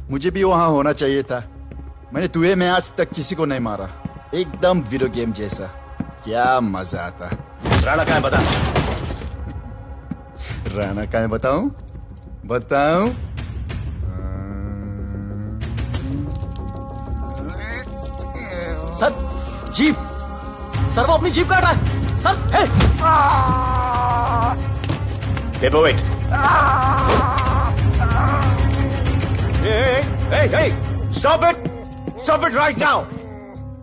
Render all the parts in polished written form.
मुझे भी वहां होना चाहिए था। मैंने तुए में आज तक किसी को नहीं मारा, एकदम वीडियो गेम जैसा। क्या मजा आता। राणा कहाँ है बता। राणा कहाँ है बताऊं? सर जीप, सर वो अपनी जीप काट रहा है sir. Paper weight. Stop it right now.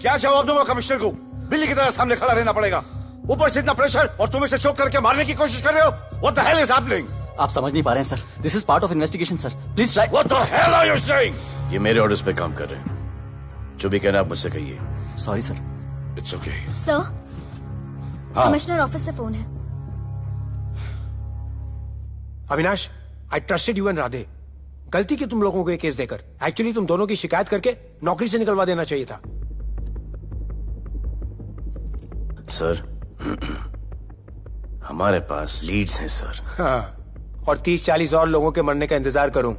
क्या जवाब दूंगा कमिश्नर को? बिल्ली की तरह सामने खड़ा रहना पड़ेगा। ऊपर से इतना प्रेशर और तुम इसे चोक करके मारने की कोशिश कर रहे हो। What the hell is happening? आप समझ नहीं पा रहे हैं sir. This is part of investigation sir, please try. What the hell are you saying? ये मेरे ऑर्डर्स पे काम कर रहे हैं। जो भी कहना आप मुझसे कहिए। Sorry sir. It's okay. Sir, हाँ। कमिश्नर ऑफिस से फोन है। अविनाश, आई ट्रस्टेड यू एंड राधे। गलती की तुम लोगों को ये केस देकर। एक्चुअली तुम दोनों की शिकायत करके नौकरी से निकलवा देना चाहिए था। सर हमारे पास लीड्स हैं सर। हाँ, और 30-40 और लोगों के मरने का इंतजार करूं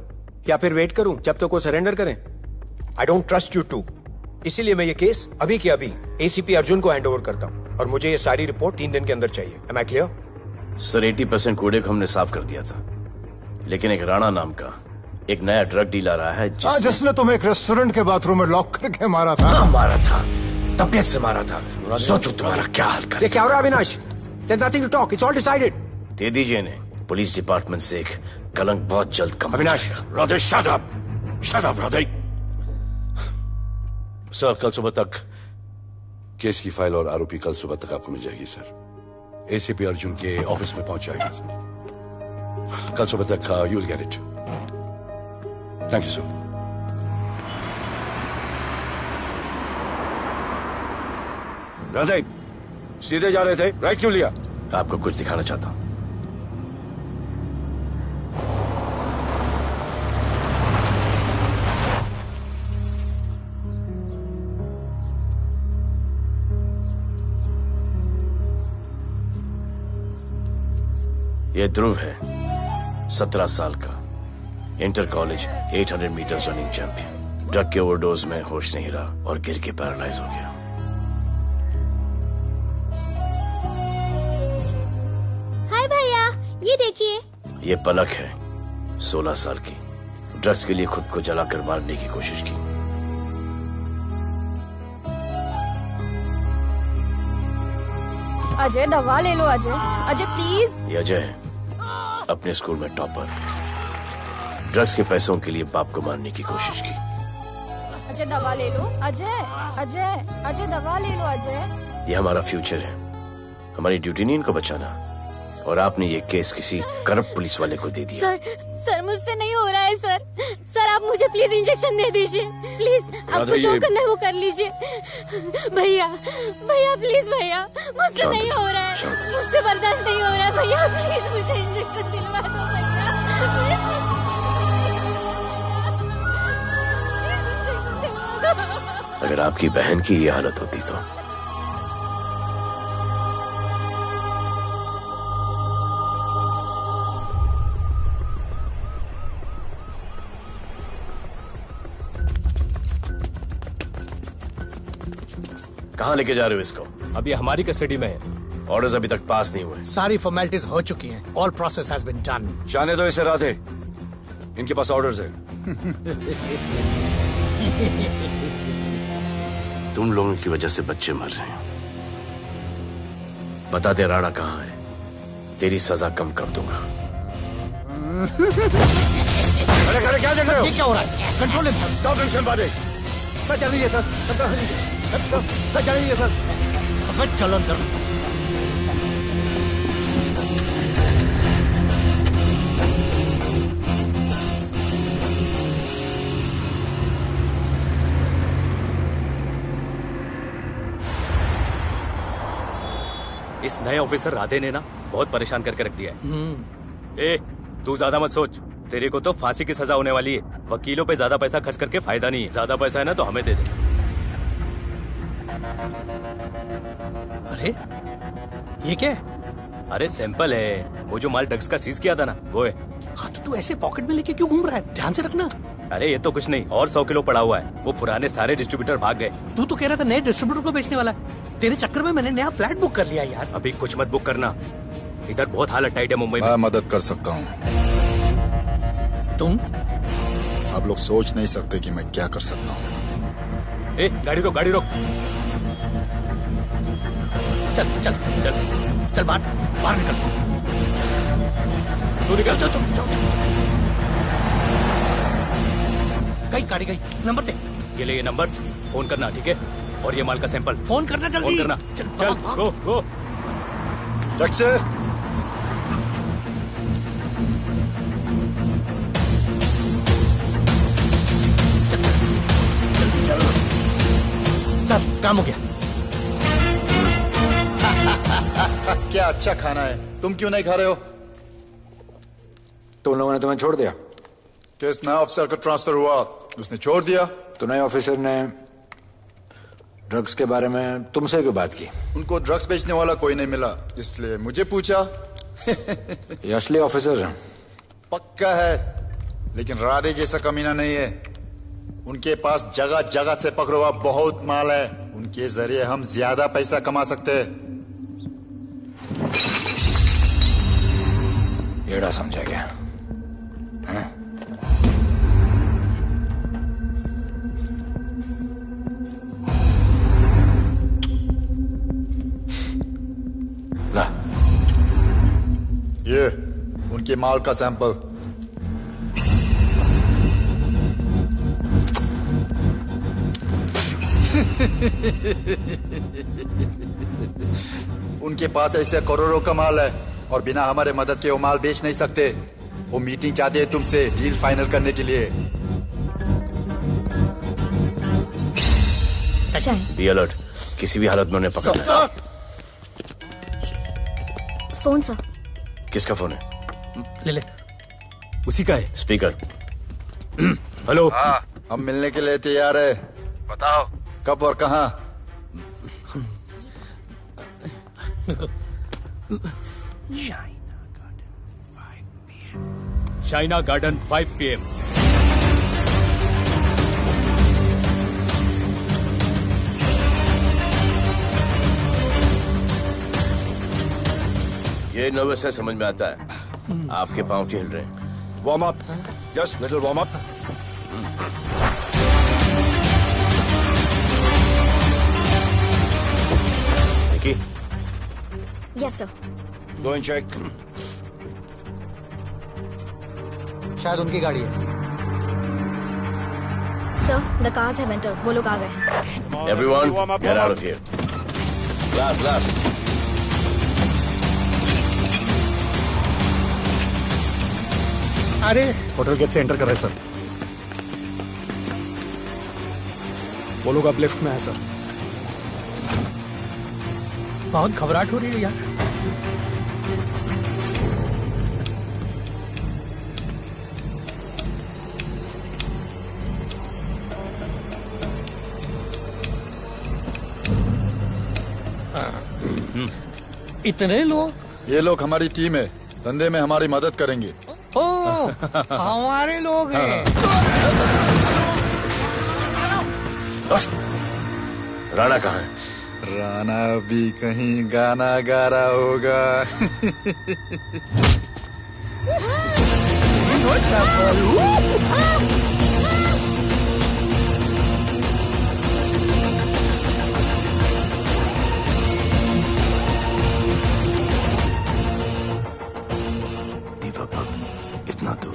या फिर वेट करूं जब तक वो सरेंडर करें? I don't trust you too. इसीलिए मैं ये केस अभी के अभी एसीपी अर्जुन को हैंड ओवर करता हूं और मुझे ये सारी रिपोर्ट 3 दिन के अंदर चाहिए। M I clear? सर 80% कूड़े को हमने साफ कर दिया था, लेकिन एक राणा नाम का एक नया ड्रग डीलर आया है जिसने तुम्हें एक रेस्टोरेंट के बाथरूम में लॉक करके मारा था। हाँ, मारा था, तबीयत से मारा था। सोचो तुम्हारा क्या हाल कर। ये क्या हो रहा है Avinash? There's nothing to talk. It's all decided. दे दीजिए इन्हें। पुलिस डिपार्टमेंट से एक कलंक बहुत जल्द कम हो अविनाश, जाएगा। Radhe shut up. Shut up Radhe. Sir कल सुबह तक केस की फाइल और आरोपी कल सुबह तक आपको मिल जाएगी सर। एसीपी अर्जुन के ऑफिस में पहुंच जाएगी सर। कल सुबह तक you will get it. Thank you sir. Radhe सीधे जा रहे थे, राइट क्यों लिया? आपको कुछ दिखाना चाहता हूं। ये ध्रुव है, 17 साल का, inter college 800 metres running champion. Drug के ओवरडोज में होश नहीं रहा और गिर के पैरालाइज हो गया। हाय भैया, ये देखिए। ये पलक है, 16 साल की। ड्रग्स के लिए खुद को जलाकर मारने की कोशिश की। अजय दवा ले लो। अजय प्लीज। ये अजय है, अपने स्कूल में टॉपर। ड्रग्स के पैसों के लिए बाप को मारने की कोशिश की। अजय दवा ले लो। अजय दवा ले लो। अजय, ये हमारा फ्यूचर है, हमारी ड्यूटी नहीं इनको बचाना। और आपने ये केस किसी करप्ट पुलिस वाले को दे दिया। सर मुझसे नहीं हो रहा है सर आप मुझे प्लीज इंजेक्शन दे दीजिए प्लीज। आपको जो करना है वो कर लीजिए। भैया प्लीज भैया, मुझसे नहीं हो रहा है, मुझसे बर्दाश्त नहीं हो रहा है भैया। प्लीज मुझे इंजेक्शन दिलवा दो भैया। अगर आपकी बहन की ये हालत होती तो। कहाँ लेके जा रहे हो इसको? अभी हमारी कस्टडी में है। ऑर्डर्स अभी तक पास नहीं हुए। सारी फॉर्मेलिटीज हो चुकी हैं। All process has been done. जाने दो इसे राधे, इनके पास ऑर्डर्स है। तुम लोगों की वजह से बच्चे मर रहे हैं। बता दे राणा कहाँ है, तेरी सजा कम कर दूंगा। अरे क्या देख रहे हो? ये क्या हो रहा है? Control it sir. Stop tension बादे। सर चल लीजिए सर चल लीजिए सर। अब चलो अंदर। इस नए ऑफिसर राधे ने ना बहुत परेशान करके रख दिया है। ए, तू ज्यादा मत सोच, तेरे को तो फांसी की सजा होने वाली है। वकीलों पे ज्यादा पैसा खर्च करके फायदा नहीं है। ज्यादा पैसा है ना तो हमें दे दे। अरे ये क्या है? अरे सैंपल है, वो जो माल ड्रग्स का सीज किया था ना वो है। हाँ तो तू ऐसे पॉकेट में लेके क्यों घूम रहा है? ध्यान से रखना। अरे ये तो कुछ नहीं, और 100 किलो पड़ा हुआ है। वो पुराने सारे डिस्ट्रीब्यूटर भाग गए। तू तो कह रहा था नए डिस्ट्रीब्यूटर को बेचने वाला है। तेरे चक्कर में मैंने नया फ्लैट बुक कर लिया यार। अभी कुछ मत बुक करना, इधर बहुत हालत टाइट है मुंबई में। मैं मदद कर सकता हूँ। तुम? आप लोग सोच नहीं सकते कि मैं क्या कर सकता हूँ। ए, गाड़ी रोक, गाड़ी रोक। चल चल चल चल, बाहर निकल। तू निकल। चल चल चल। कहीं गाड़ी गई, नंबर दे। ये ले, ये नंबर, फोन करना, ठीक है? और ये माल का सैंपल फोन करना जल्दी। फोन करना। चल गो गो। रक्षे, सर काम हो गया। क्या अच्छा खाना है, तुम क्यों नहीं खा रहे हो? तुम लोगों ने तुम्हें छोड़ दिया? किस नए ऑफिसर का ट्रांसफर हुआ, उसने छोड़ दिया? तो नए ऑफिसर ने ड्रग्स के बारे में तुमसे क्यों बात की? उनको ड्रग्स बेचने वाला कोई नहीं मिला, इसलिए मुझे पूछा। ये असली ऑफिसर है? पक्का है, लेकिन राधे जैसा कमीना नहीं है। उनके पास जगह जगह से पकड़ा हुआ बहुत माल है, उनके जरिए हम ज्यादा पैसा कमा सकते हैं। येड़ा समझा गया? हाँ? ला, ये उनके माल का सैंपल। उनके पास ऐसे करोड़ों का माल है और बिना हमारे मदद के वो माल बेच नहीं सकते। वो मीटिंग चाहते हैं तुमसे डील फाइनल करने के लिए। बी अलर्ट, किसी भी हालत में उन्हें पकड़ना है। Phone sir. किसका फोन है? ले ले। उसी का है। स्पीकर। हेलो। हाँ, हम मिलने के लिए तैयार है, बताओ कब और कहाँ? Shaina garden 5 PM। ये नर्वस है, समझ में आता है। आपके पाँव क्यों हिल रहे हैं? Warm up, just little warm up. Yes sir. Go and check. शायद उनकी गाड़ी है। Sir, the cars have entered. वो लोग आ गए। Everyone, get out of here. Glass. अरे होटल गेट से एंटर कर रहे हैं सर। वो लोग अब लिफ्ट में है सर। बहुत घबराहट हो रही है यार। इतने लोग? ये लोग हमारी टीम है, धंधे में हमारी मदद करेंगे। ओ, हमारे लोग हैं। राणा कहाँ है? राणा भी कहीं गाना गा रहा होगा। दीपक, इतना दूर।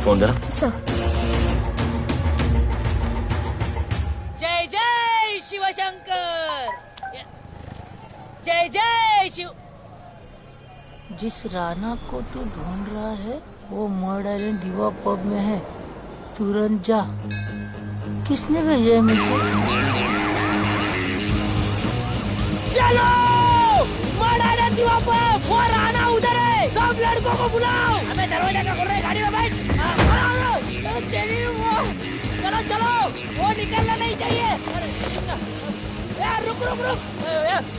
फोन देना। सर। जय जय शिवशंकर, जय जय शिव। जिस राणा को तू ढूंढ रहा है वो मर्डर आइलैंड दीवा पब में है, तुरंत जा। किसने भेजा है मैसेज? चलो मर्डर आइलैंड दीवा पब, वो राणा उधर है, सब लड़कों को बुलाओ। हमें दरवाजा क्या खोल रहे, गाड़ी में बैठ। चलो चलो, वो निकलना नहीं चाहिए। यार रुक रुक रुक,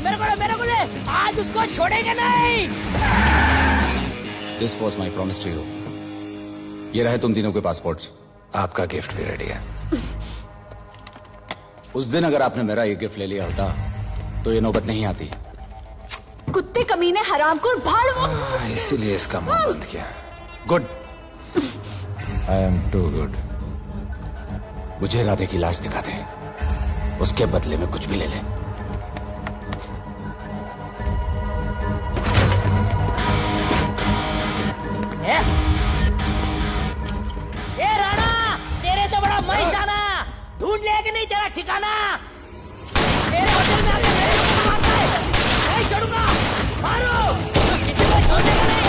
मेरे को ले, आज उसको छोड़ेंगे नहीं। This was my promise to you. ये रहे तुम तीनों के पासपोर्ट्स। आपका गिफ्ट भी रेडी है। उस दिन अगर आपने मेरा ये गिफ्ट ले लिया होता तो ये नौबत नहीं आती। कुत्ते कमीने हरामखोर भाड़। इसीलिए इसका मुंह बंद किया। Good, I am too good. मुझे राधे की लाश दिखा दे, उसके बदले में कुछ भी ले ले। ए राणा, तेरे तो बड़ा मैशाना, ढूंढ लिया कि नहीं तेरा ठिकाना? तेरे होटल में आके मेरे को मारता है, नहीं छोड़ूंगा, मारो, किसी को छोड़ने का नहीं।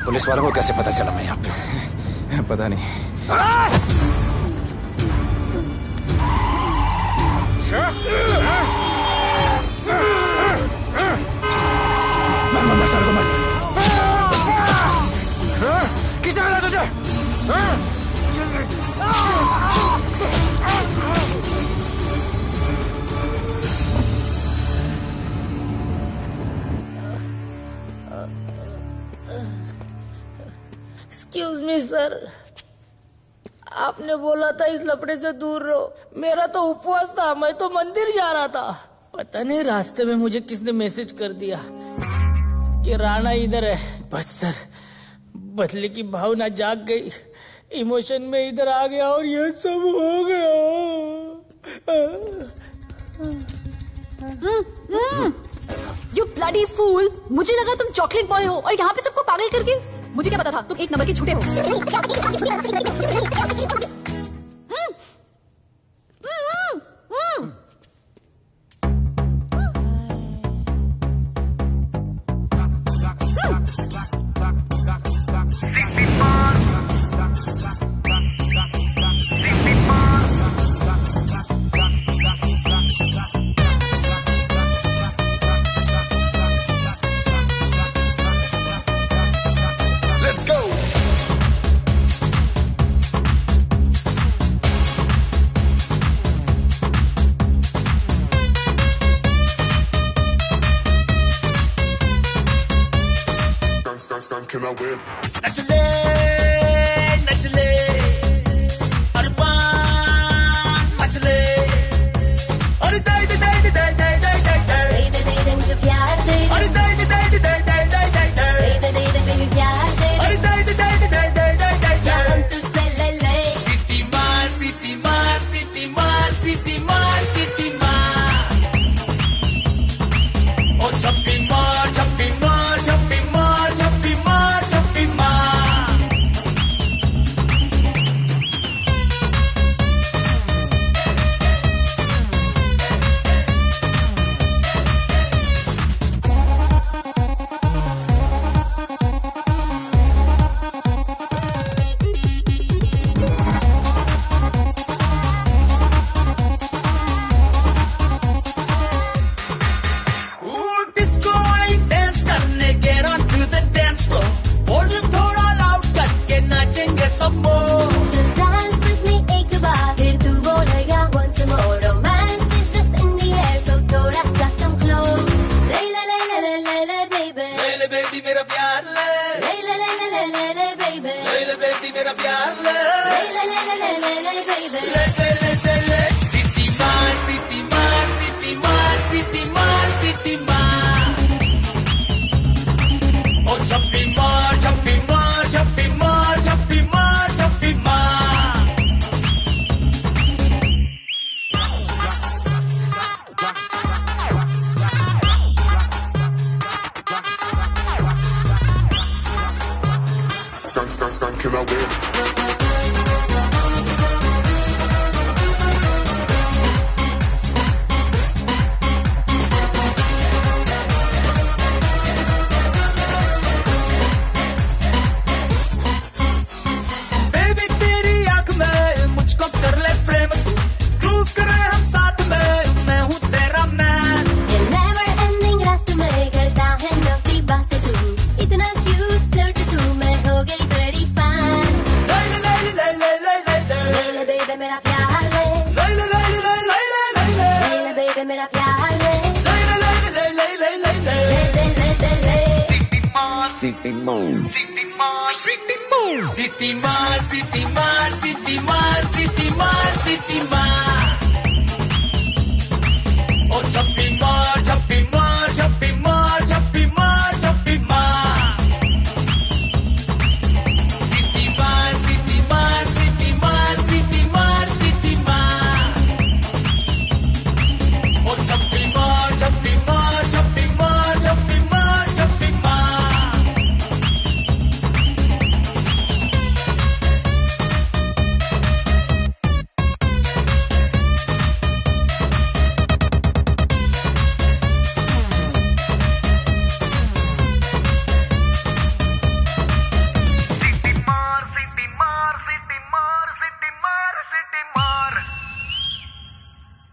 पुलिस वालों को कैसे पता चला मैं यहाँ पे? पता नहीं। मर सर को मर। किसने मिला तुझे? एक्सक्यूज मी सर, आपने बोला था इस लफड़े से दूर रहो। मेरा तो उपवास था, मैं तो मंदिर जा रहा था। पता नहीं रास्ते में मुझे किसने मैसेज कर दिया कि राणा इधर है। बस सर, बदले की भावना जाग गई, इमोशन में इधर आ गया और ये सब हो गया। You bloody fool! मुझे लगा तुम चॉकलेट बॉय हो और यहाँ पे सबको पागल करके। मुझे क्या पता था तुम एक नंबर के झूठे हो। Can I win? नचले नचले अरमान मचले अरे दाई दाई दाई दाई दाई दाई दाई दाई दे दे दे मुझे प्यार दे अरे दाई दाई दाई दाई दाई दाई दाई दाई दे दे दे बेबी प्यार दे अरे दाई दाई दाई दाई दाई दाई दाई क्या हम तुझसे ले ले सिटी मार सिटी मार सिटी मार सिटी मार सिटी मार ओ छप्पी मार छप्पी मार छप्पी मार छप्पी मार छप्पी मार मेरा प्यार ले ले ले ले ले ले ले बेबी ले ले बेबी मेरा प्यार ले ले ले ले ले ले ले बेबी ले ले ले ले सिटी मार सिटी मार सिटी मार सिटी मार सिटी मार ओ छप्पी मार छप्पी मार छप्पी मार छप्पी मार छप्पी मार Gang, can I win? Baby तेरी आंख में मुझको कर ले फ्रेम तू प्रूव करे हम साथ में मैं हूँ तेरा मैन नेवर एंडिंग रात में करता है नौकी बात तू इतना क्यूट फ्लर्ट तू मैं हो गई तेरी फैन ले ले ले ले ले ले ले ले ले बेबी मेरा प्यार ले ले ले ले ले ले ले ले ले ले बेबी मेरा प्यार ले ले ले ले ले ले ले ले ले ले ले सिटी मार सिटी मार सिटी मार सिटी मार सिटी मार सिटी मार ओ छप्पी मार छप्पी मार छप्पी मार छप्पी मार छप्पी मार सिटी मार सिटी मार सिटी मार सिटी मार सिटी मार ओ छप्पी मार छप्पी मार छप्पी मार छप्पी मार छप्पी मार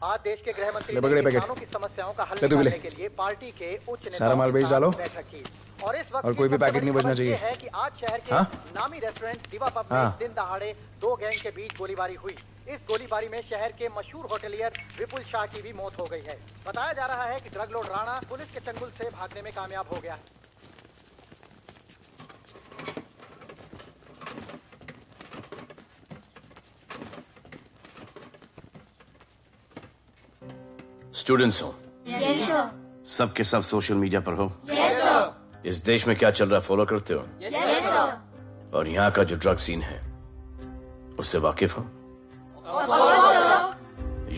आज देश के गृह मंत्री ले पकड़े ने पैकेट। किसानों की समस्याओं का हल ले तू भी ले। निकालने के लिए पार्टी के उच्च नेताओं सारा माल के बेच साथ डालो। बैठक की। और इस वक्त और कोई भी पैकेट नहीं बचना चाहिए। है कि आज शहर के हाँ? नामी रेस्टोरेंट दिवा पब में हाँ। दिन दहाड़े दो गैंग के बीच गोलीबारी हुई। इस गोलीबारी में शहर के मशहूर होटलियर विपुल शाह की भी मौत हो गई है। बताया जा रहा है कि ड्रग लॉर्ड राणा पुलिस के चंगुल से भागने में कामयाब हो गया। स्टूडेंट्स हो यस सर सबके सब सोशल मीडिया पर हो यस सर इस देश में क्या चल रहा है फॉलो करते हो यस सर और यहाँ का जो ड्रग सीन है उससे वाकिफ हो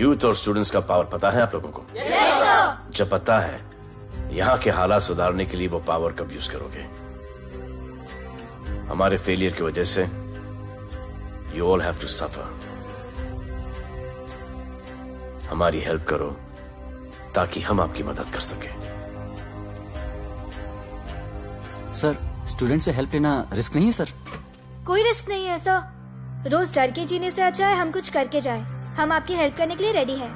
यूथ और स्टूडेंट्स का पावर पता है आप लोगों को यस सर जब पता है यहाँ के हालात सुधारने के लिए वो पावर कब यूज करोगे हमारे फेलियर की वजह से you all have to suffer हमारी हेल्प करो ताकि हम आपकी मदद कर सकें सर स्टूडेंट से हेल्प लेना रिस्क नहीं है सर कोई रिस्क नहीं है सर रोज डर के जीने से अच्छा है हम कुछ करके जाए हम आपकी हेल्प करने के लिए रेडी है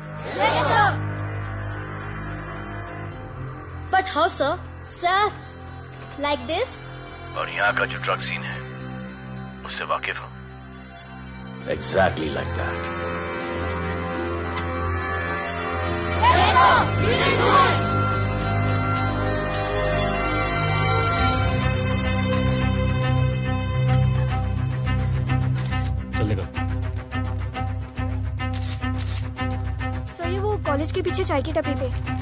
but how sir like this और यहाँ का जो ड्रग सीन है उससे वाकिफ हो एग्जैक्टली लाइक दैट चलेगा सर ये वो कॉलेज के पीछे चाय की टपरी पे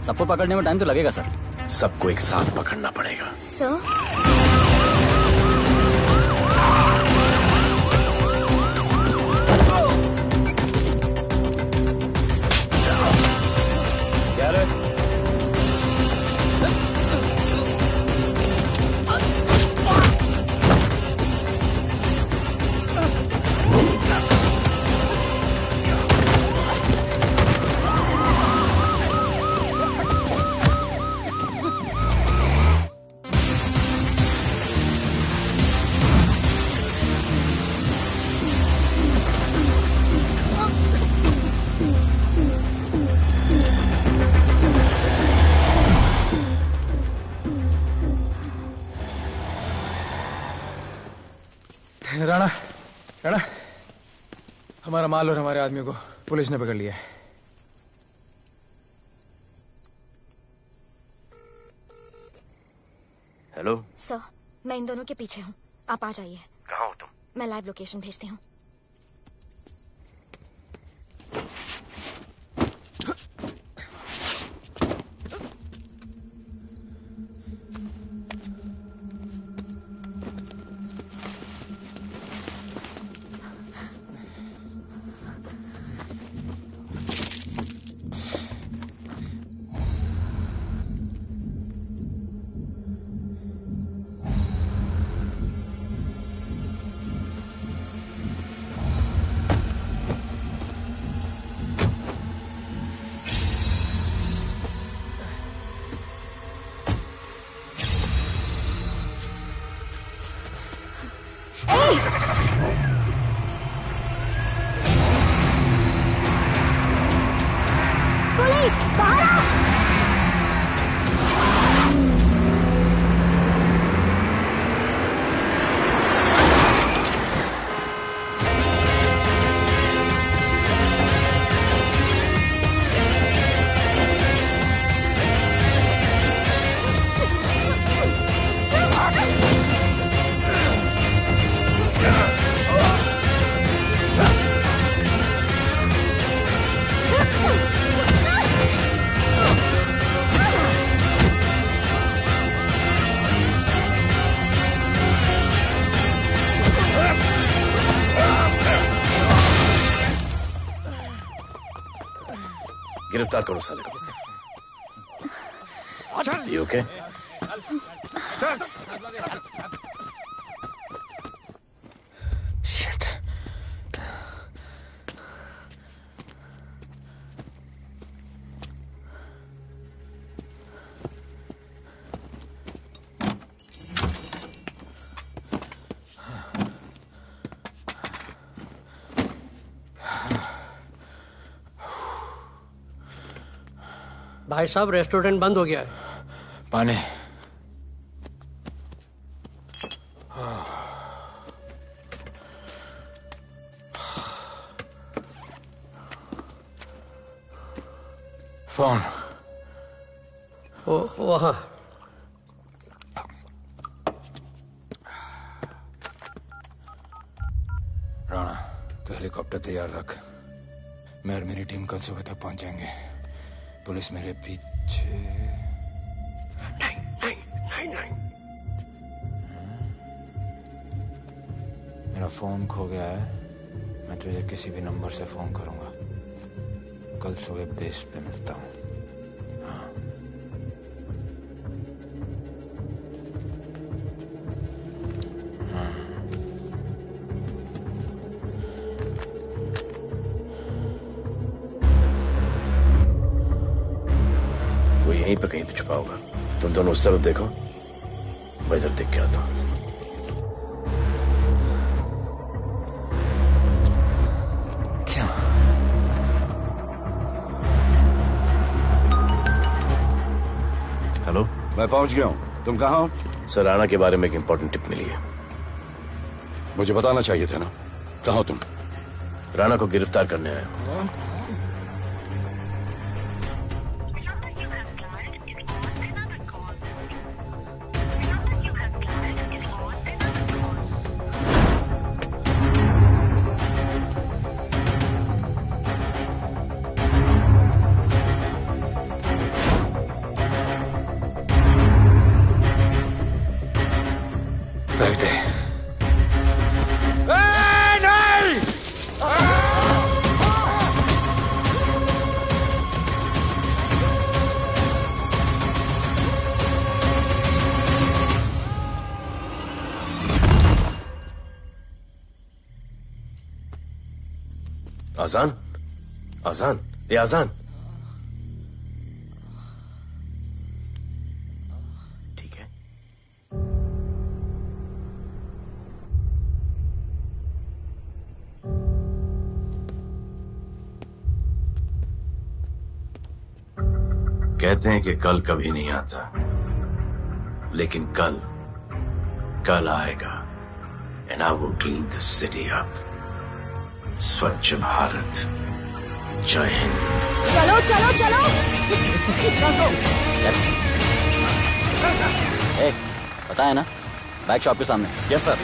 सबको पकड़ने में टाइम तो लगेगा सर सबको एक साथ पकड़ना पड़ेगा सर राणा, राणा, हमारा माल और हमारे आदमियों को पुलिस ने पकड़ लिया है। हेलो सर, मैं इन दोनों के पीछे हूँ, आप आ जाइए। कहाँ हो तुम? मैं लाइव लोकेशन भेजती हूँ। गिरफ्तार करो साले को। You okay? Shit. भाई साहब, रेस्टोरेंट बंद हो गया है। पानी। फोन। वहाँ। राणा, तो हेलीकॉप्टर तैयार रख। मैं और मेरी टीम कल सुबह तक पहुंच जाएंगे। पुलिस मेरे पीछे। नहीं। मेरा फोन खो गया है। मैं तुझे किसी भी नंबर से फोन करूंगा। कल सुबह बेस पे मिलता हूँ। हाँ। यहीं पे कहीं पे छुपा होगा। तुम दोनों उस तरफ देखो, मैं इधर देख के आता हूं। क्या? हेलो, मैं पहुंच गया हूं। तुम कहाँ हो? सर, राणा के बारे में एक इंपॉर्टेंट टिप मिली है। मुझे बताना चाहिए था ना। कहाँ हो तुम? राणा को गिरफ्तार करने आया हूं। आजान, आजान, ये आजान। ठीक है। कहते हैं कि कल कभी नहीं आता, लेकिन कल आएगा। and I will clean the city up. स्वच्छ भारत, जय हिंद। चलो चलो चलो। पता है ना, बैक शॉप के सामने। Yes sir.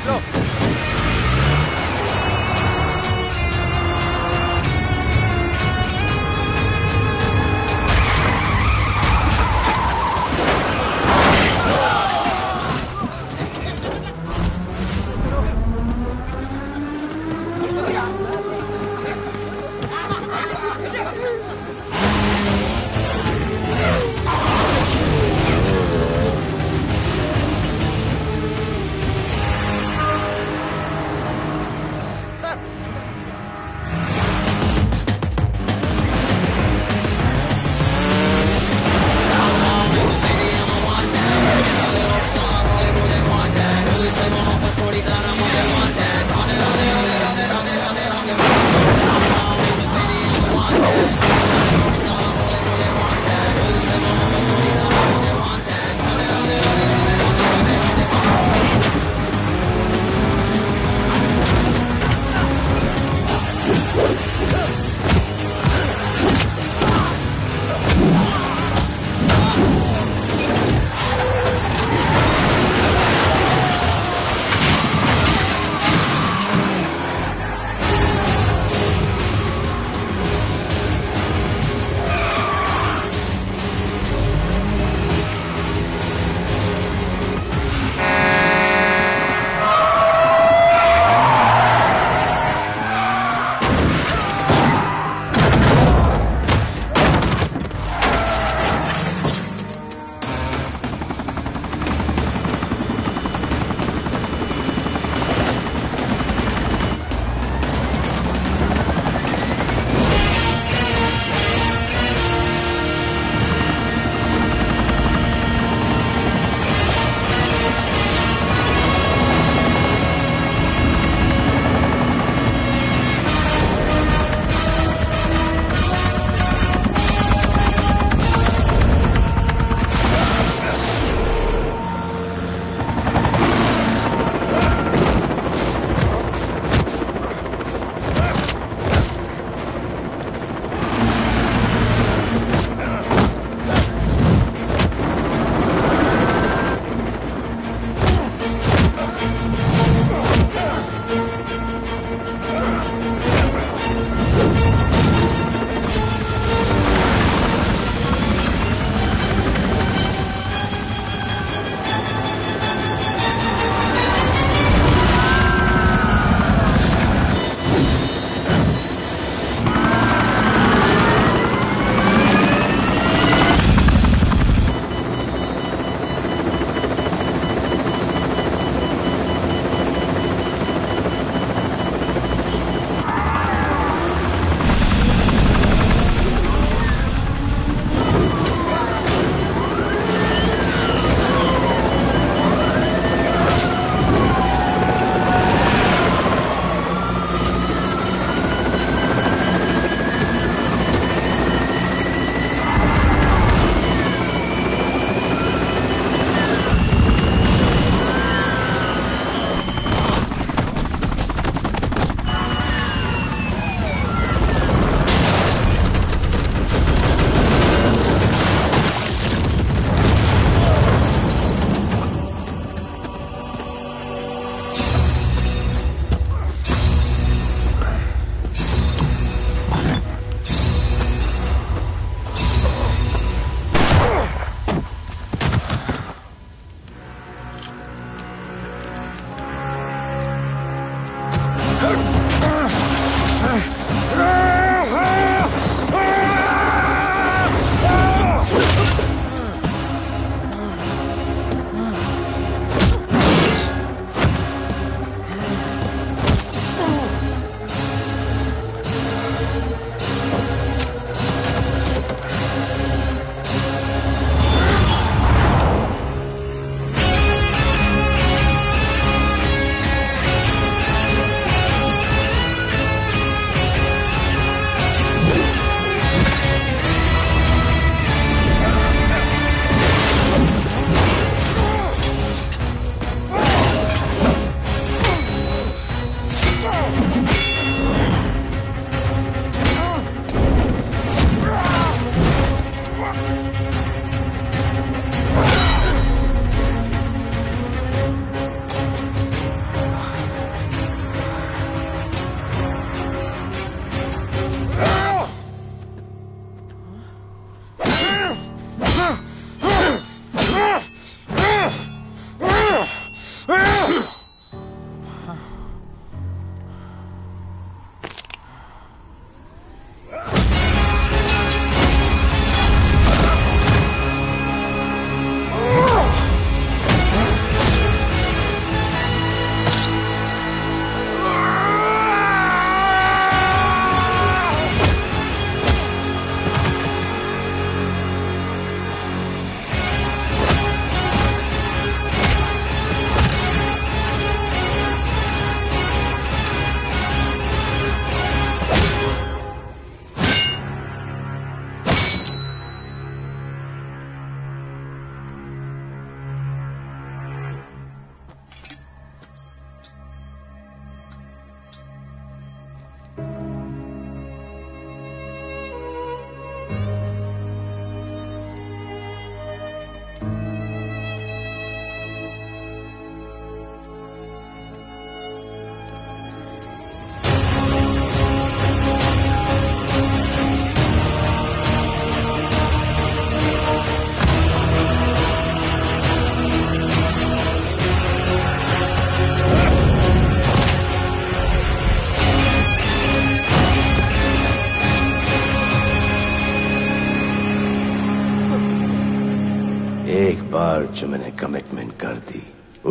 बार जो मैंने कमिटमेंट कर दी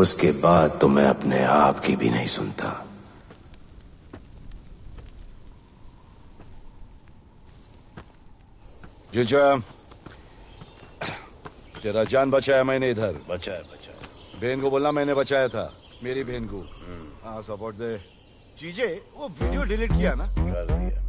उसके बाद तो मैं अपने आप की भी नहीं सुनता। जीजा, तेरा जान बचाया मैंने इधर। बचाया बहन को बोलना मैंने बचाया था, मेरी बहन को। हाँ सपोर्ट दे। चीजे वो वीडियो डिलीट किया ना? कर दिया।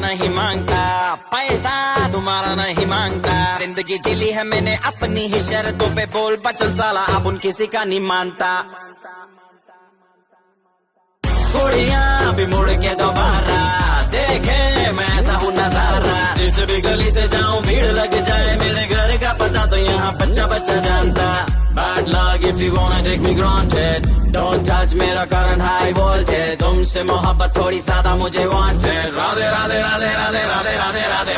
नहीं मांगता, पैसा तुम्हारा नहीं मांगता, जिंदगी जिली है मैंने अपनी ही शर्तों पे, बोल बचल साला अब उन किसी का नहीं मानता। कुड़ियां भी मुड़ के दोबारा देखे मैं ऐसा हूँ नजारा, जिस भी गली से जाऊं भीड़ लग जाए, मेरे घर का पता तो यहाँ बच्चा बच्चा जानता। Bad luck if you wanna take me granted, don't touch मेरा current high voltage, तुमसे मोहब्बत थोड़ी ज्यादा मुझे wanted, Radhe Radhe Radhe Radhe Radhe Radhe Radhe.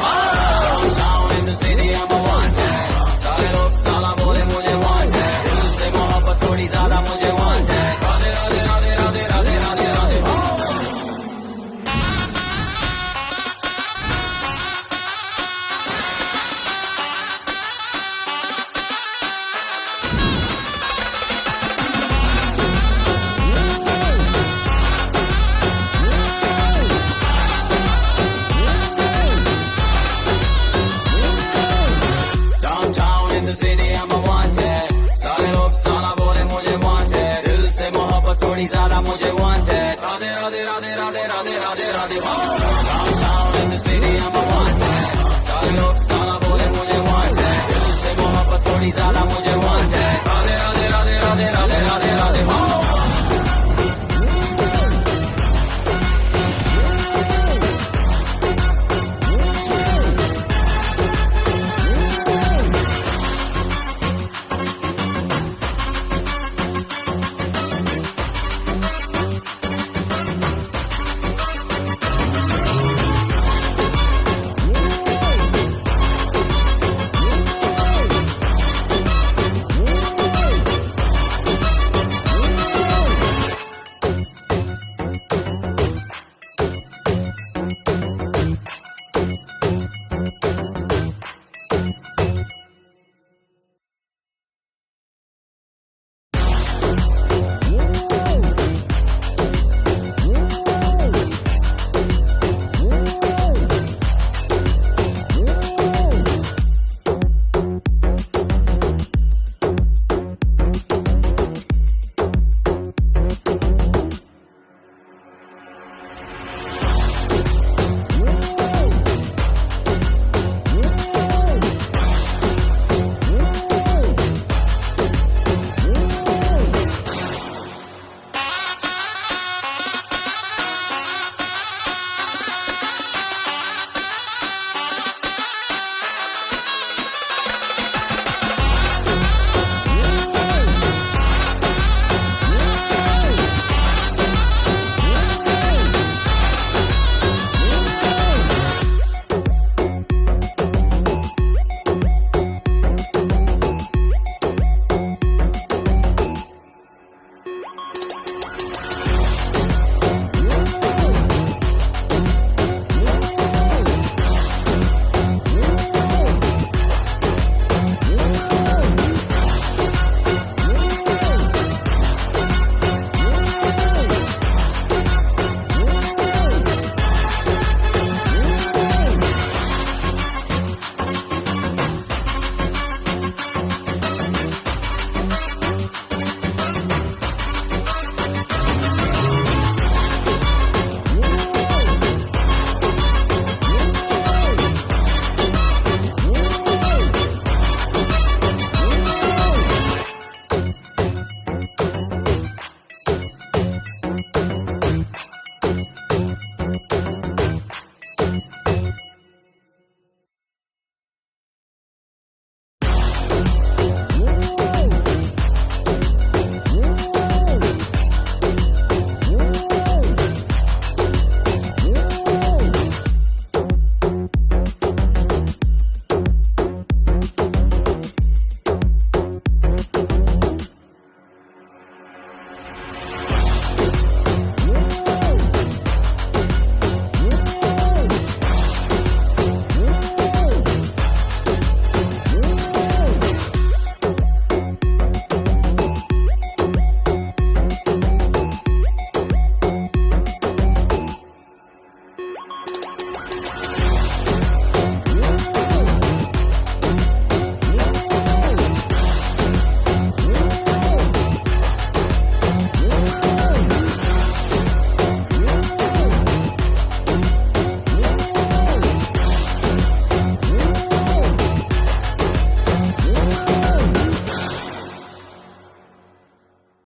Downtown in the city I'm a wanted, सारे लोग साला बोले मुझे wanted, दिल से मोहब्बत थोड़ी ज्यादा मुझे wanted, राधे राधे राधे राधे राधे राधे राधे। थोड़ी ज्यादा मुझे wanted, Radhe Radhe Radhe Radhe Radhe Radhe Radhe. Downtown in the city I'm a wanted, सारे लोग साला बोले मुझे wanted, दिल से मोहब्बत थोड़ी ज्यादा मुझे